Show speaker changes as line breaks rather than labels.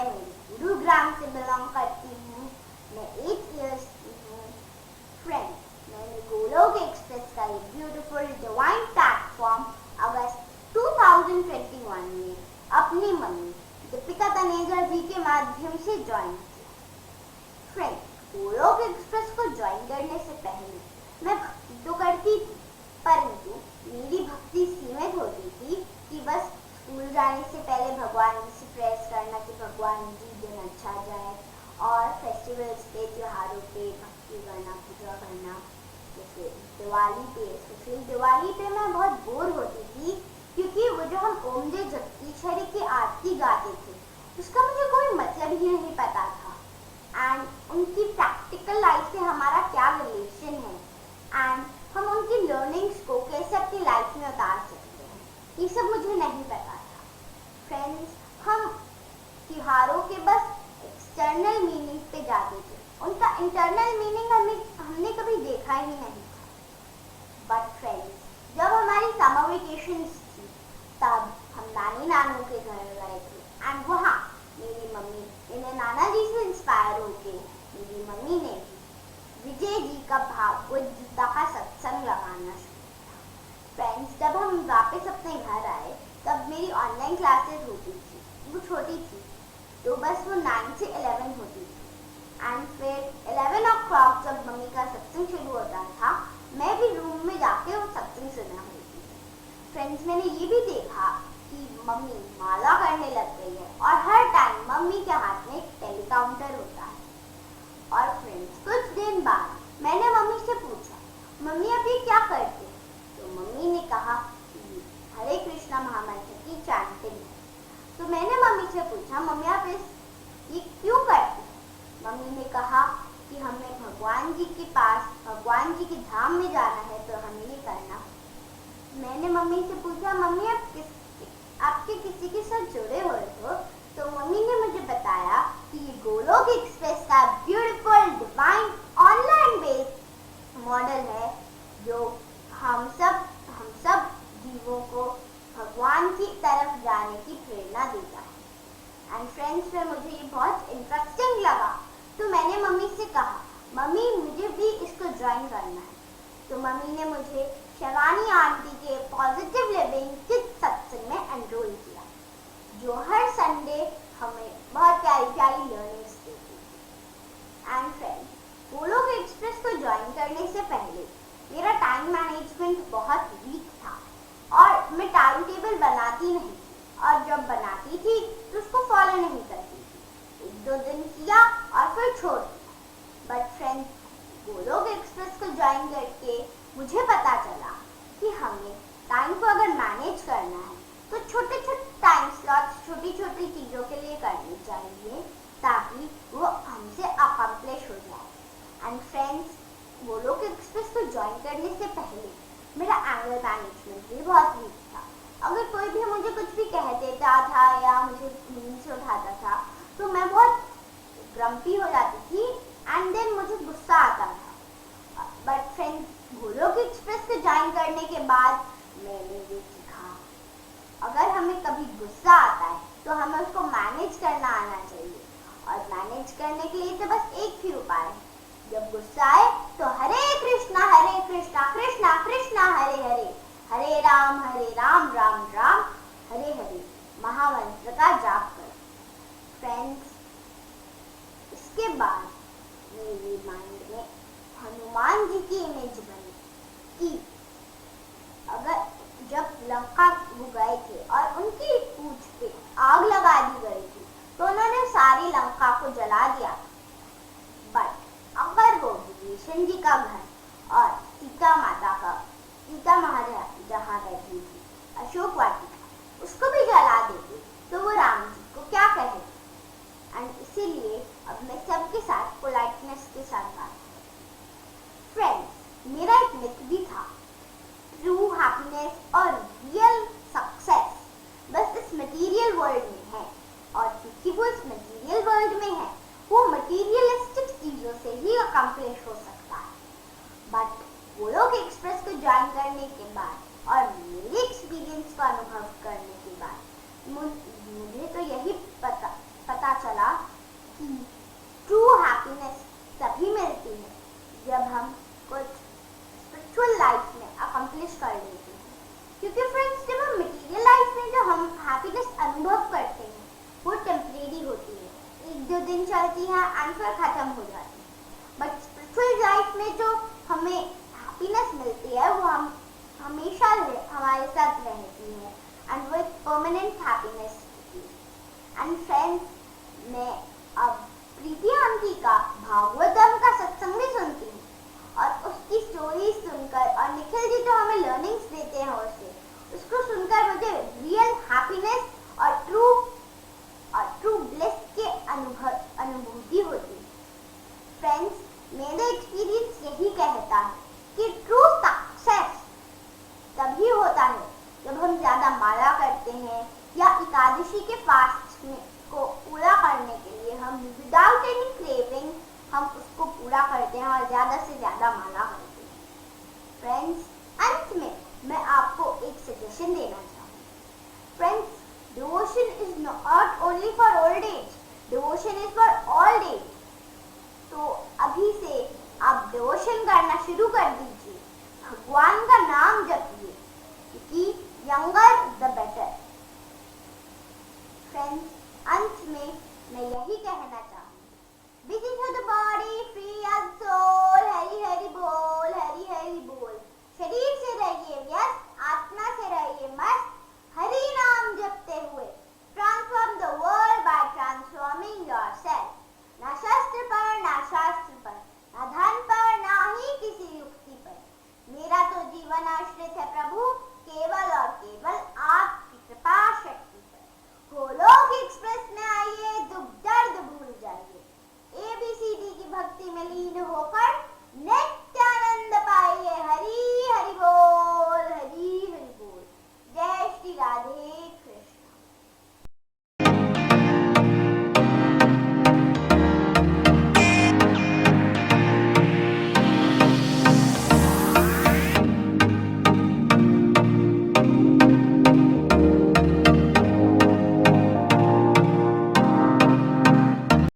मैं मेरी गुरुग्राम से बिलोंग करती हूँ। मैं 8 इयर्स की हूँ। फ्रेंड्स, मैंने गोलोक एक्सप्रेस का एक ब्यूटीफुल डिवाइन प्लेटफॉर्म अगस्त 2021 में अपनी मम्मी दीपिका तनेजा जी के माध्यम से ज्वाइन किया। फ्रेंड्स, गोलोक एक्सप्रेस को ज्वाइन करने से पहले मैं भक्ति तो करती थी, परंतु मेरी भक्ति सीमित होती थी कि बस स्कूल जाने से पहले भगवान जी से प्रेयर्स करना कि भगवान जी दिन अच्छा जाए, और फेस्टिवल्स पे, त्योहारों पे भक्ति करना, पूजा करना। जैसे दिवाली पे, स्पेशली दिवाली पे मैं बहुत बोर होती थी क्योंकि वो जो हम ओम जय जगदीश्वरी की आरती गाते थे उसका मुझे कोई मतलब ही नहीं पता था, एंड उनकी प्रैक्टिकल लाइफ से हमारा क्या रिलेशन है, एंड हम उनकी लर्निंग्स को कैसे अपनी लाइफ में उतार सकते हैं, ये सब मुझे नहीं पता था। फ्रेंड्स, हम त्योहारों के बस एक्सटर्नल मीनिंग पे जाते थे, उनका इंटरनल मीनिंग हमने कभी देखा ही नहीं था। बट फ्रेंड्स, जब हमारी समर वेकेशंस थी तब हम नानी नानू के घर गए थे, एंड वहाँ मेरी मम्मी, मैंने नाना जी से इंस्पायर होके मेरी मम्मी ने विजय जी का भागवत गीता का सत्संग लगाना शुरू किया। फ्रेंड्स, जब हम वापस अपने घर आए तब मेरी ऑनलाइन क्लासेस होती थी, वो छोटी थी तो बस वो 9 से 11 होती थी, एंड फिर 11 o'clock जब मम्मी का सत्संग शुरू होता था मैं भी रूम में जाके वो सत्संग सुना होती थी। फ्रेंड्स, मैंने ये भी देखा कि मम्मी माला करने लग गई है और हर टाइम मम्मी के हाथ में एक टेलीकाउंटर होता है। और फ्रेंड्स, कुछ दिन बाद मैंने मम्मी से पूछा, मम्मी आप ये क्या करते हैं? तो मम्मी ने कहा कि हरे कृष्णा महामंत्र की चैंटिंग है। तो मैंने मम्मी से पूछा, मम्मी आप ये क्यों करते हैं? मम्मी ने कहा कि हमें भगवान जी के पास, भगवान जी के धाम में जाना है तो हमें ये करना। मैंने मम्मी से पूछा, मम्मी आपके किसी के साथ जुड़े हुए हो? तो मम्मी ने मुझे बताया कि ये गोलोक एक्सप्रेस का beautiful divine online based model है जो हम सब जीवों को भगवान की तरफ जाने की प्रेरणा देता है। एंड फ्रेंड्स, फिर मुझे ये बहुत इंटरेस्टिंग लगा तो मैंने मम्मी से कहा, मम्मी मुझे भी इसको ज्वाइन करना है। तो मम्मी ने मुझे शिवानी आंटी के पॉजिटिव लिविंग किड्स सत्संग में एनरोल किया, जो हर संडे हमें बहुत प्यारी प्यारी लर्निंग्स देती थी। एंड फ्रेंड्स, गोलोक एक्सप्रेस को ज्वाइन करने से पहले मेरा टाइम मैनेजमेंट बहुत वीक था और मैं टाइम टेबल बनाती नहीं थी, और जब बनाती थी तो उसको फॉलो नहीं करती थी। 1-2 दिन किया और फिर छोड़ दिया। बट फ्रेंड्स, गोलोक एक्सप्रेस को ज्वाइन करके मुझे पता चला कि हमें टाइम को अगर मैनेज करना है तो छोटे छोटे टाइम स्लॉट्स छोटी छोटी चीज़ों के लिए करनी चाहिए ताकि वो हमसे अकम्प्लिश हो जाए। एंड फ्रेंड्स, गोलोक एक्सप्रेस को ज्वाइन करने से पहले मेरा एंगर मैनेजमेंट भी बहुत वीक था। अगर कोई भी मुझे कुछ भी कह देता था या मुझे नींद से उठाता था तो मैं बहुत ग्रम्पी हो जाती थी, एंड देन मुझे गुस्सा आता था। बट फ्रेंड्स, गोलोक एक्सप्रेस को ज्वाइन करने के बाद मैंने ये सीखा, अगर हमें कभी गुस्सा आता है तो हमें उसको मैनेज करना आना चाहिए, और मैनेज करने के लिए तो बस एक ही उपाय है, जब गुस्सा आए तो हरे कृष्णा कृष्णा कृष्णा हरे हरे राम राम राम हरे हरे महामंत्र का जाप करो। फ्रेंड्स, इसके बाद मेरे माइंड में हनुमान जी की इमेज बनी कि अगर जब लंका वो गए थे और उनकी पूंछ पे आग लगा दी गई थी तो उन्होंने सारी लंका को जला दिया। बट अगर वो विभीषण जी का घर और सीता महाराज जहाँ रहती थी अशोक वाटिका, उसको भी जला देते तो वो राम जी को क्या कहे। एंड इसीलिए अब मैं सबके साथ पोलाइटनेस के साथ बात करूँ। फ्रेंड्स, मेरा एक मिथ भी था, ट्रू हैप्पीनेस और रियल सक्सेस बस इस मटेरियल वर्ल्ड में है, और क्योंकि वो इस मटेरियल वर्ल्ड में है वो मटेरियलिस्टिक चीज़ों से ही अकम्प्लिश हो सकता है। बट गोलोक एक्सप्रेस को ज्वाइन करने के बाद और मेरे एक्सपीरियंस को अनुभव करने के बाद मुझे तो यही पता चला दिन चलती है एंड फिर खत्म हो जाती है। बट स्पिरिचुअल लाइफ में जो हमें हैप्पीनेस मिलती है वो हम हमेशा हमारे साथ रहती है and with permanent happiness. And friends, मैं अब प्रीति आंटी का भागवतम का सत्संग भी सुनती हूँ और उसकी स्टोरी सुनकर और निखिल जी जो हमें लर्निंग्स देते हैं उसको सुनकर मुझे रियल हैप्पीनेस और ट्रू ब्लिस के अनुभूति होती है। फ्रेंड्स, मेरा एक्सपीरियंस यही कहता है कि ट्रू सक्सेस तभी होता है जब हम ज्यादा माला करते हैं या एकादशी के फास्ट को पूरा करने के लिए हम विदाउट एनी क्रेविंग हम उसको पूरा करते हैं और ज्यादा से ज्यादा माला करते हैं। फ्रेंड्स, अंत में मैं आपको एक सजेशन देना चाहूँगी। Friends, devotion is not only for old age, devotion is for all age. तो अभी से आप डिवोशन करना शुरू कर दीजिए, भगवान का नाम जपिए, क्योंकि यंगर